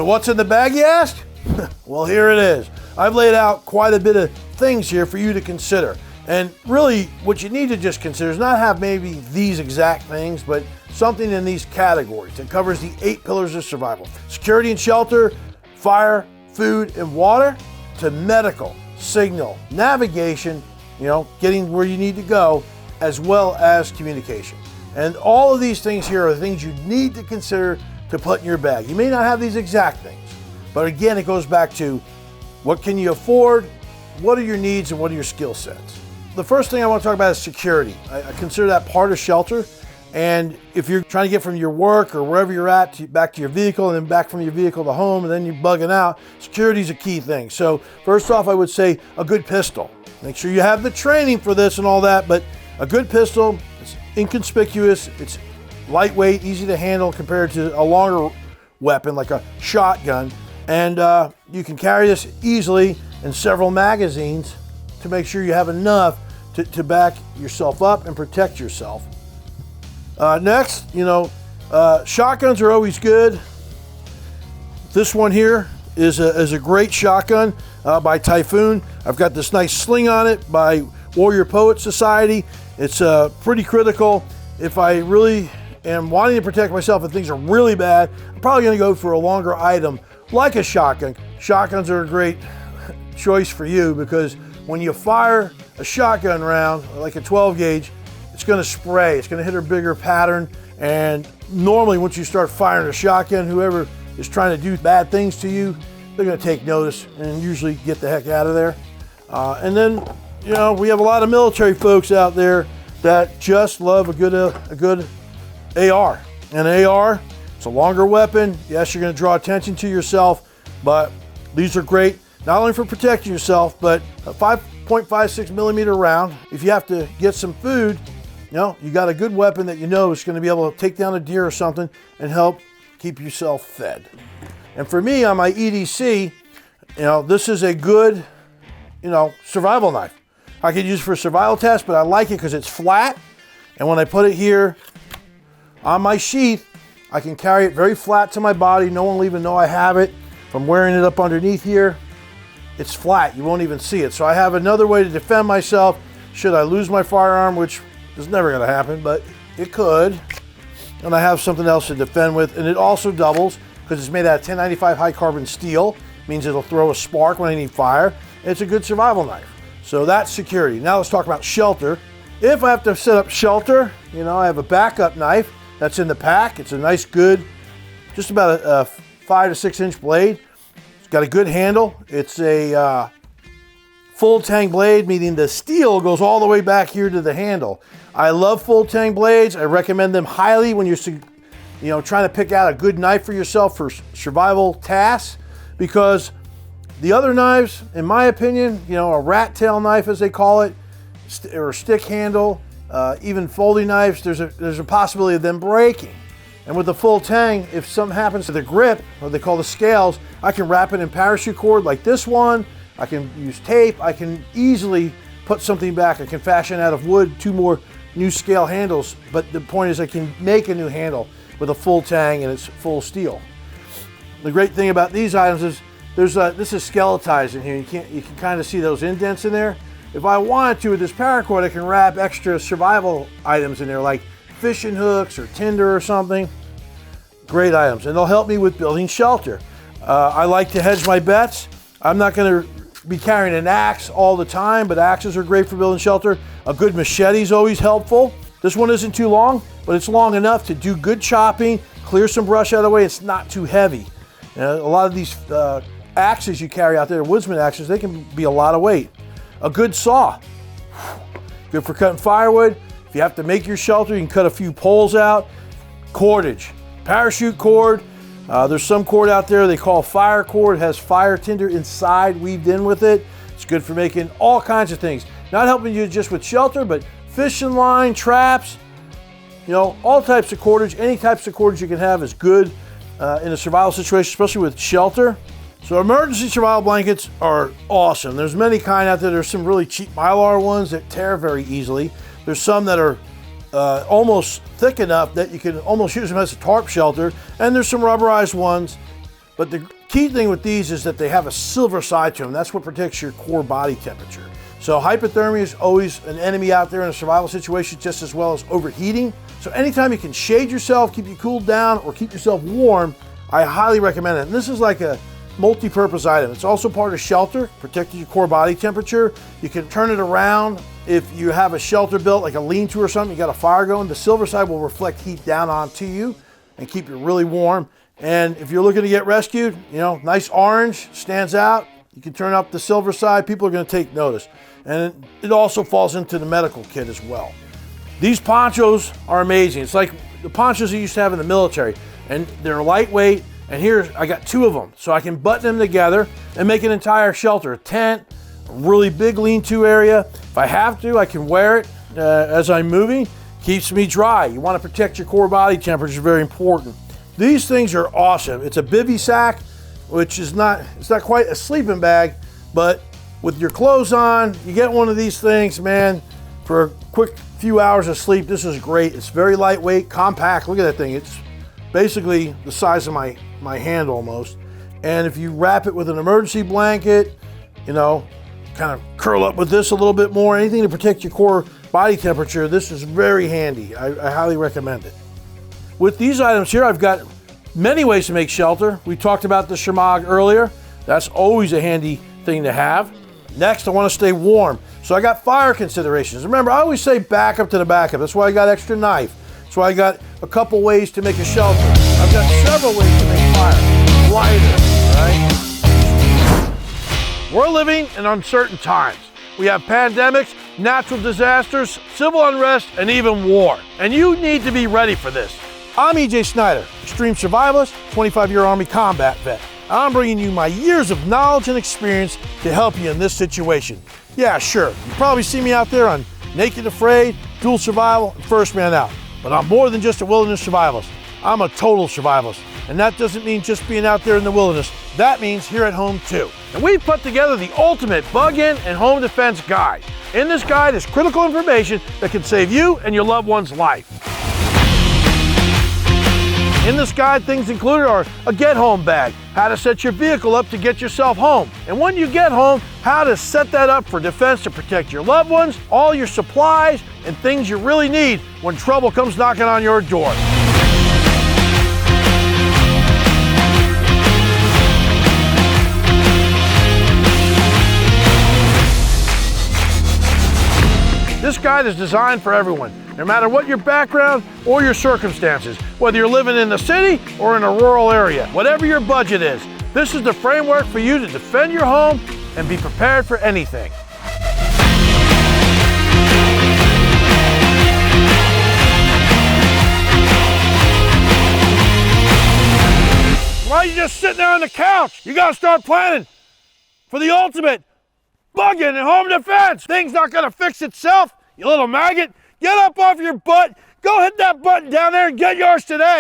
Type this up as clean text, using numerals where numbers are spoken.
what's in the bag, you ask? Well, here it is. I've laid out quite a bit of things here for you to consider. And really, what you need to just consider is not have maybe these exact things, but something in these categories that covers the 8 pillars of survival. Security and shelter, fire, food, and water, to medical, signal, navigation, getting where you need to go, as well as communication. And all of these things here are the things you need to consider to put in your bag. You may not have these exact things, but again, it goes back to what can you afford, what are your needs, and what are your skill sets. The first thing I want to talk about is security. I consider that part of shelter. And if you're trying to get from your work or wherever you're at back to your vehicle, and then back from your vehicle to home, and then you're bugging out, security is a key thing. So first off, I would say a good pistol. Make sure you have the training for this and all that, but a good pistol, it's inconspicuous, it's lightweight, easy to handle compared to a longer weapon like a shotgun. And you can carry this easily in several magazines to make sure you have enough to back yourself up and protect yourself. Next, shotguns are always good. This one here is a great shotgun by Typhoon. I've got this nice sling on it by Warrior Poet Society. It's pretty critical. If I really am wanting to protect myself and things are really bad, I'm probably going to go for a longer item like a shotgun. Shotguns are a great choice for you because when you fire a shotgun round, like a 12 gauge, it's going to spray. It's going to hit a bigger pattern. And normally once you start firing a shotgun, whoever is trying to do bad things to you, they're going to take notice and usually get the heck out of there. And then, we have a lot of military folks out there that just love a good AR. An AR, it's a longer weapon. Yes, you're going to draw attention to yourself, but these are great, not only for protecting yourself, but a 5.56 millimeter round. If you have to get some food, you got a good weapon that is going to be able to take down a deer or something and help keep yourself fed. And for me, on my EDC, this is a good, survival knife. I could use it for a survival test, but I like it because it's flat. And when I put it here on my sheath, I can carry it very flat to my body. No one will even know I have it. If I'm wearing it up underneath here, it's flat. You won't even see it. So I have another way to defend myself should I lose my firearm, which is never going to happen, but it could. And I have something else to defend with. And it also doubles because it's made out of 1095 high carbon steel. Means it'll throw a spark when I need fire. It's a good survival knife. So that's security. Now let's talk about shelter. If I have to set up shelter, I have a backup knife that's in the pack. It's a nice, good, just about a 5 to 6 inch blade. It's got a good handle. It's a full tang blade, meaning the steel goes all the way back here to the handle. I love full tang blades. I recommend them highly when you're trying to pick out a good knife for yourself for survival tasks, because the other knives, in my opinion, a rat tail knife as they call it, or a stick handle, even folding knives, there's a possibility of them breaking. And with the full tang, if something happens to the grip, or they call the scales, I can wrap it in parachute cord like this one. I can use tape. I can easily put something back. I can fashion out of wood 2 more new scale handles. But the point is I can make a new handle with a full tang and it's full steel. The great thing about these items is this is skeletized in here. You can kind of see those indents in there. If I wanted to, with this paracord, I can wrap extra survival items in there, like fishing hooks or tinder or something. Great items, and they'll help me with building shelter. I like to hedge my bets. I'm not going to be carrying an axe all the time, but axes are great for building shelter. A good machete is always helpful. This one isn't too long, but it's long enough to do good chopping, clear some brush out of the way. It's not too heavy. A lot of these axes you carry out there, woodsman axes, they can be a lot of weight. A good saw, good for cutting firewood. If you have to make your shelter, you can cut a few poles out. Cordage, parachute cord. There's some cord out there they call fire cord. It has fire tinder inside weaved in with it. It's good for making all kinds of things. Not helping you just with shelter, but fishing line, traps, all types of cordage. Any types of cordage you can have is good in a survival situation, especially with shelter. So emergency survival blankets are awesome. There's many kind out there. There's some really cheap Mylar ones that tear very easily. There's some that are almost thick enough that you can almost use them as a tarp shelter. And there's some rubberized ones. But the Key thing with these is that they have a silver side to them. That's what protects your core body temperature. So hypothermia is always an enemy out there in a survival situation, just as well as overheating. So anytime you can shade yourself, keep you cooled down, or keep yourself warm, I highly recommend it. And this is like a multi-purpose item. It's also part of shelter, protecting your core body temperature. You can turn it around if you have a shelter built, like a lean-to or something, you got a fire going. The silver side will reflect heat down onto you and keep you really warm. And if you're looking to get rescued, you know, nice orange stands out. You can turn up the silver side. People are going to take notice. And it also falls into the medical kit as well. These ponchos are amazing. It's like the ponchos you used to have in the military, and they're lightweight. And here I got 2 of them, so I can button them together and make an entire shelter, a tent, a really big lean-to area. If I have to, I can wear it as I'm moving. Keeps me dry. You want to protect your core body temperature, very important. These things are awesome. It's a bivy sack, which is it's not quite a sleeping bag, but with your clothes on, you get one of these things, man, for a quick few hours of sleep. This is great. It's very lightweight, compact. Look at that thing. It's basically the size of my hand almost. And if you wrap it with an emergency blanket, you know, kind of curl up with this a little bit more, anything to protect your core body temperature, this is very handy. I highly recommend it. With these items here, I've got many ways to make shelter. We talked about the shamag earlier. That's always a handy thing to have. Next, I want to stay warm. So I got fire considerations. Remember, I always say back up to the backup. That's why I got extra knife. That's why I got a couple ways to make a shelter. I've got several ways to make fire. Lighter, right? We're living in uncertain times. We have pandemics, natural disasters, civil unrest, and even war. And you need to be ready for this. I'm EJ Snyder, Extreme Survivalist, 25-year Army combat vet. I'm bringing you my years of knowledge and experience to help you in this situation. Yeah, sure, you probably see me out there on Naked Afraid, Dual Survival, and First Man Out. But I'm more than just a wilderness survivalist. I'm a total survivalist. And that doesn't mean just being out there in the wilderness. That means here at home too. And we've put together the ultimate bug-in and home defense guide. In this guide is critical information that can save you and your loved one's life. In this guide, things included are a get-home bag, how to set your vehicle up to get yourself home. And when you get home, how to set that up for defense to protect your loved ones, all your supplies, and things you really need when trouble comes knocking on your door. This guide is designed for everyone, no matter what your background or your circumstances, whether you're living in the city or in a rural area. Whatever your budget is, this is the framework for you to defend your home and be prepared for anything. Why are you just sitting there on the couch? You gotta start planning for the ultimate bug-in and home defense. Thing's not gonna fix itself, you little maggot. Get up off your butt, go hit that button down there and get yours today.